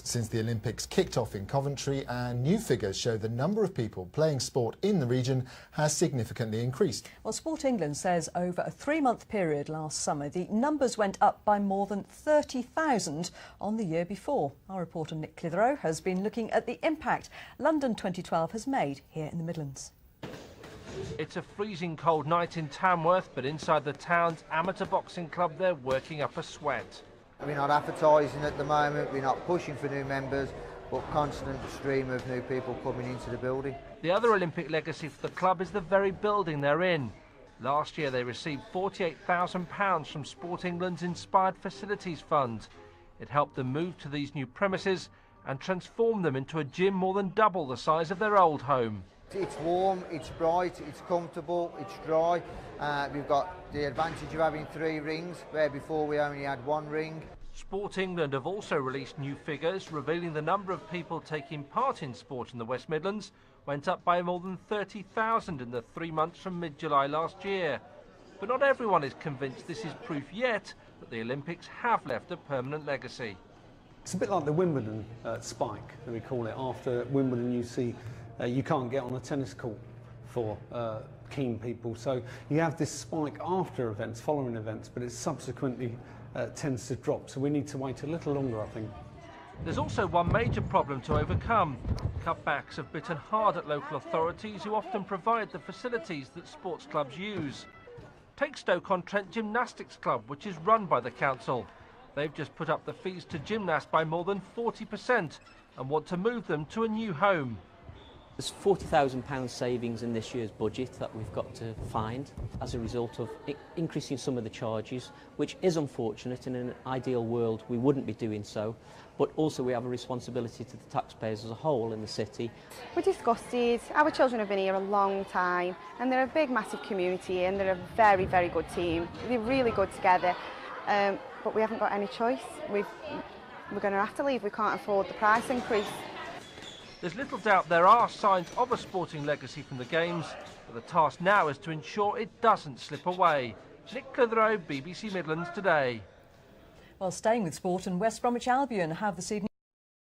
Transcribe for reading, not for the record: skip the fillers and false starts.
since the Olympics kicked off in Coventry, and new figures show the number of people playing sport in the region has significantly increased. Well, Sport England says over a 3-month period last summer, the numbers went up by more than 30,000 on the year before. Our reporter Nick Clitheroe has been looking at the impact London 2012 has made here in the Midlands. It's a freezing cold night in Tamworth, but inside the town's amateur boxing club, they're working up a sweat. We're not advertising at the moment, we're not pushing for new members, but constant stream of new people coming into the building. The other Olympic legacy for the club is the very building they're in. Last year they received £48,000 from Sport England's Inspired Facilities Fund. It helped them move to these new premises and transform them into a gym more than double the size of their old home. It's warm, it's bright, it's comfortable, it's dry. We've got the advantage of having 3 rings, where before we only had 1 ring. Sport England have also released new figures revealing the number of people taking part in sport in the West Midlands went up by more than 30,000 in the 3 months from mid-July last year. But not everyone is convinced this is proof yet that the Olympics have left a permanent legacy. It's a bit like the Wimbledon spike, that we call it. After Wimbledon, you see you can't get on a tennis court for keen people. So you have this spike after events, following events, but it subsequently tends to drop. So we need to wait a little longer, I think. There's also one major problem to overcome. Cutbacks have bitten hard at local authorities who often provide the facilities that sports clubs use. Take Stoke-on-Trent Gymnastics Club, which is run by the council. They've just put up the fees to gymnasts by more than 40% and want to move them to a new home. There's £40,000 savings in this year's budget that we've got to find as a result of increasing some of the charges, which is unfortunate. In an ideal world we wouldn't be doing so, but also we have a responsibility to the taxpayers as a whole in the city. We're disgusted. Our children have been here a long time and they're a big massive community and they're a very, very good team. They're really good together, but we haven't got any choice. We're going to have to leave. We can't afford the price increase. There's little doubt there are signs of a sporting legacy from the Games, but the task now is to ensure it doesn't slip away. Nick Clitheroe, BBC Midlands Today. Well, staying with sport, and West Bromwich Albion have this evening